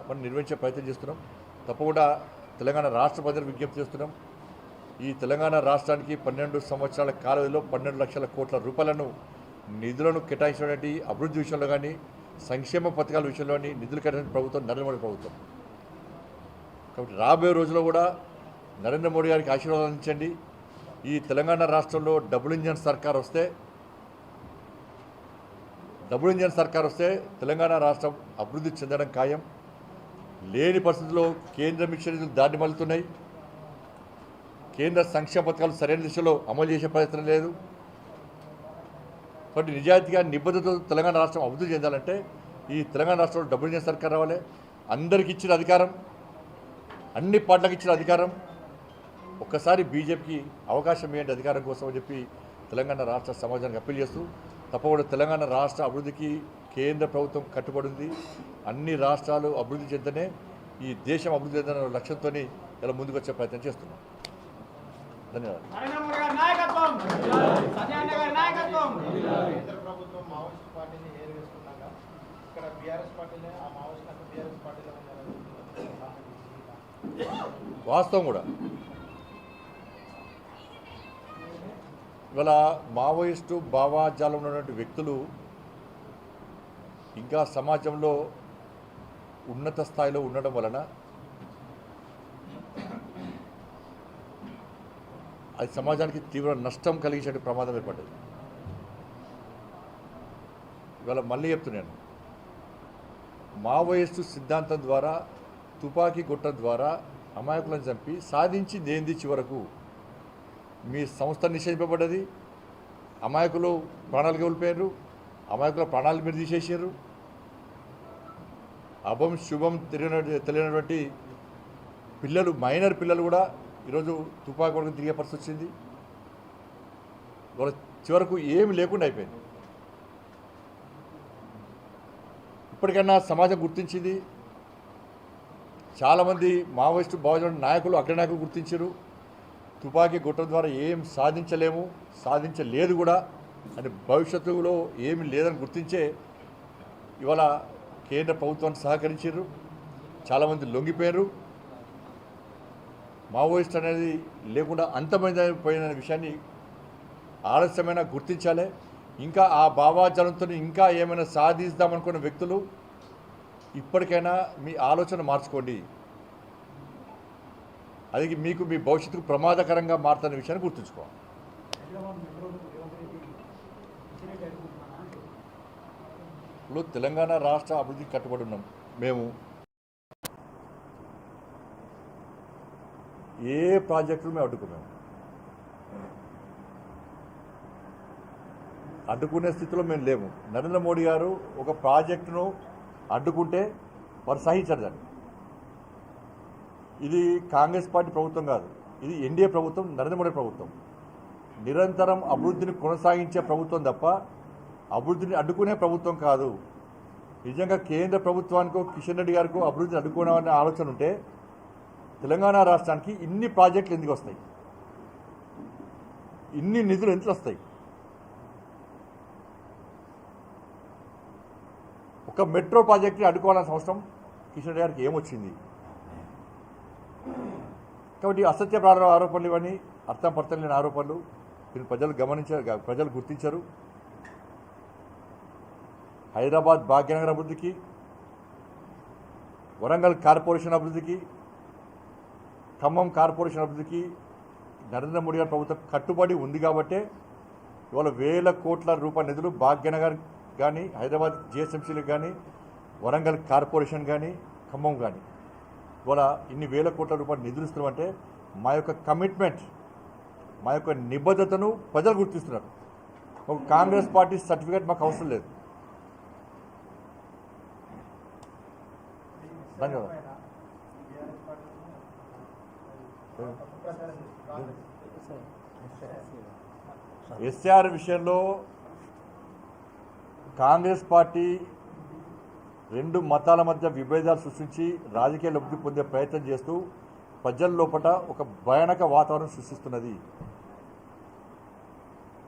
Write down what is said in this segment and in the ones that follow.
మనం నిర్వహించే ప్రయత్నం చేస్తున్నాం. తప్పకుండా తెలంగాణ రాష్ట్ర ప్రజలకు విజ్ఞప్తి చేస్తున్నాం. ఈ తెలంగాణ రాష్ట్రానికి 12 సంవత్సరాల కాలంలో 12 లక్షల కోట్ల రూపాయలను నిధులను కేటాయించినటువంటి అభివృద్ధి విషయంలో కానీ సంక్షేమ పథకాల విషయంలో కానీ నిధులు కేటాయించిన ప్రభుత్వం నరేంద్ర మోడీ ప్రభుత్వం. కాబట్టి రాబోయే రోజుల్లో కూడా నరేంద్ర మోడీ గారికి ఆశీర్వాదం అందించండి. ఈ తెలంగాణ రాష్ట్రంలో డబుల్ ఇంజన్ సర్కార్ వస్తే తెలంగాణ రాష్ట్రం అభివృద్ధి చెందడం ఖాయం. లేని పరిస్థితుల్లో కేంద్ర మిషన్ దారి మళ్లుతున్నాయి. కేంద్ర సంక్షేమ పథకాలు సరైన దిశలో అమలు చేసే ప్రయత్నం లేదు. కాబట్టి నిజాయితీగా నిబద్ధతతో తెలంగాణ రాష్ట్రం అభివృద్ధి చెందాలంటే ఈ తెలంగాణ రాష్ట్రంలో డబుల్ ఇంజన్ సర్కార్ రావాలి. అందరికి ఇచ్చిన అధికారం, అన్ని పార్టీలకు ఇచ్చిన అధికారం, ఒక్కసారి బీజేపీకి అవకాశం ఇవ్వండి అధికారం కోసం అని చెప్పి తెలంగాణ రాష్ట్ర సమాజానికి అప్పీల్ చేస్తూ తప్పకుండా తెలంగాణ రాష్ట్ర అభివృద్ధికి కేంద్ర ప్రభుత్వం కట్టుబడి ఉంది. అన్ని రాష్ట్రాలు అభివృద్ధి చెందనే ఈ దేశం అభివృద్ధి చెందనే లక్ష్యంతో ఇలా ముందుకు వచ్చే ప్రయత్నం చేస్తున్నాం. ధన్యవాదాలు. వాస్తవం కూడా ఇవాళ మావోయిస్టు భావాజాలం ఉన్నటువంటి వ్యక్తులు ఇంకా సమాజంలో ఉన్నత స్థాయిలో ఉండడం వలన అది సమాజానికి తీవ్ర నష్టం కలిగించే ప్రమాదం ఏర్పడ్డది. ఇవాళ మళ్ళీ చెప్తున్నాను, మావోయిస్టు సిద్ధాంతం ద్వారా తుపాకీ గుట్ట ద్వారా అమాయకులను చంపి సాధించింది ఏంది? చివరకు మీ సంస్థ నిషేధింపబడ్డది, అమాయకులు ప్రాణాలు కోల్పోయారు, అమాయకుల ప్రాణాలు మీరు తీసేసారు. అభం శుభం తెలియనటువంటి పిల్లలు, మైనర్ పిల్లలు కూడా ఈరోజు తుపాకీ కొడుకు తిరిగే పరిస్థితి వచ్చింది. వాళ్ళ చివరకు ఏమి లేకుండా అయిపోయింది. ఇప్పటికైనా సమాజం గుర్తించింది. చాలామంది మావోయిస్టు భావజాల నాయకులు, అగ్రనాయకులు గుర్తించారు. తుపాకీ గుట్టం ద్వారా ఏం సాధించలేము, సాధించలేదు కూడా అని, భవిష్యత్తులో ఏమి లేదని గుర్తించే ఇవాళ కేంద్ర ప్రభుత్వానికి సహకరించారు. చాలామంది లొంగిపోయారు. మావోయిస్ట్ అనేది లేకుండా అంతమైపోయిన విషయాన్ని ఆలస్యమైన గుర్తించాలి. ఇంకా ఆ భావాజాలంతో ఇంకా ఏమైనా సాధిస్తామనుకున్న వ్యక్తులు ఇప్పటికైనా మీ ఆలోచన మార్చుకోండి. అది మీకు మీ భవిష్యత్తుకు ప్రమాదకరంగా మారుతున్న విషయాన్ని గుర్తుంచుకోవాలి. ఇప్పుడు తెలంగాణ రాష్ట్ర అభివృద్ధికి కట్టుబడి ఉన్నాం. మేము ఏ ప్రాజెక్టులు మేము అడ్డుకున్నాము, అడ్డుకునే స్థితిలో మేము లేము. నరేంద్ర మోడీ గారు ఒక ప్రాజెక్టును అడ్డుకుంటే వారు సహించరు దాన్ని. ఇది కాంగ్రెస్ పార్టీ ప్రభుత్వం కాదు, ఇది ఎన్డీఏ ప్రభుత్వం, నరేంద్ర మోడీ ప్రభుత్వం. నిరంతరం అభివృద్ధిని కొనసాగించే ప్రభుత్వం తప్ప అభివృద్ధిని అడ్డుకునే ప్రభుత్వం కాదు. నిజంగా కేంద్ర ప్రభుత్వానికో కిషన్ రెడ్డి గారికో అభివృద్ధిని అడ్డుకోవాలనే ఆలోచన ఉంటే తెలంగాణ రాష్ట్రానికి ఇన్ని ప్రాజెక్టులు ఎందుకు వస్తాయి? ఇన్ని నిధులు ఎంత వస్తాయి? ఒక మెట్రో ప్రాజెక్టుని అడ్డుకోవాల్సిన అవసరం కిషన్ రెడ్డి గారికి ఏమొచ్చింది? కాబట్టి అసత్య ఆరోపణలు ఇవన్నీ అర్థం పర్థం లేని ఆరోపణలు. దీన్ని ప్రజలు గుర్తించరు. హైదరాబాద్ భాగ్యనగర్ అభివృద్ధికి, వరంగల్ కార్పొరేషన్ అభివృద్ధికి, ఖమ్మం కార్పొరేషన్ అభివృద్ధికి నరేంద్ర మోడీ గారి ప్రభుత్వం కట్టుబడి ఉంది. కాబట్టే ఇవాళ వేల కోట్ల రూపాయల నిధులు భాగ్యనగర్ కానీ, హైదరాబాద్ జిహెచ్ఎంసీలకు కానీ, వరంగల్ కార్పొరేషన్ కానీ, ఖమ్మం కానీ ఇవాళ ఇన్ని వేల కోట్ల రూపాయలు నిధులు ఇస్తున్నామంటే మా యొక్క కమిట్మెంట్, మా యొక్క నిబద్ధతను ప్రజలు గుర్తిస్తున్నారు. ఒక కాంగ్రెస్ పార్టీ సర్టిఫికేట్ మాకు అవసరం లేదు. ధన్యవాదాలు. ఎస్ఆర్ విషయంలో కాంగ్రెస్ పార్టీ రెండు మతాల మధ్య విభేదాలు సృష్టించి రాజకీయ లబ్ధి పొందే ప్రయత్నం చేస్తూ ప్రజల లోపల ఒక భయానక వాతావరణం సృష్టిస్తున్నది.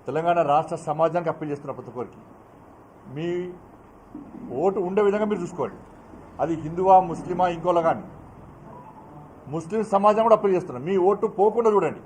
తెలంగాణ రాష్ట్ర సమాజానికి అప్పీల్ చేస్తున్న ప్రతి ఒక్కరికి మీ ఓటు ఉండే విధంగా మీరు చూసుకోండి. అది హిందువా ముస్లిమా ఇంకోలా కానీ ముస్లిం సమాజం కూడా అప్పీల్ చేస్తున్నాం. మీ ఓటు పోకుండా చూడండి.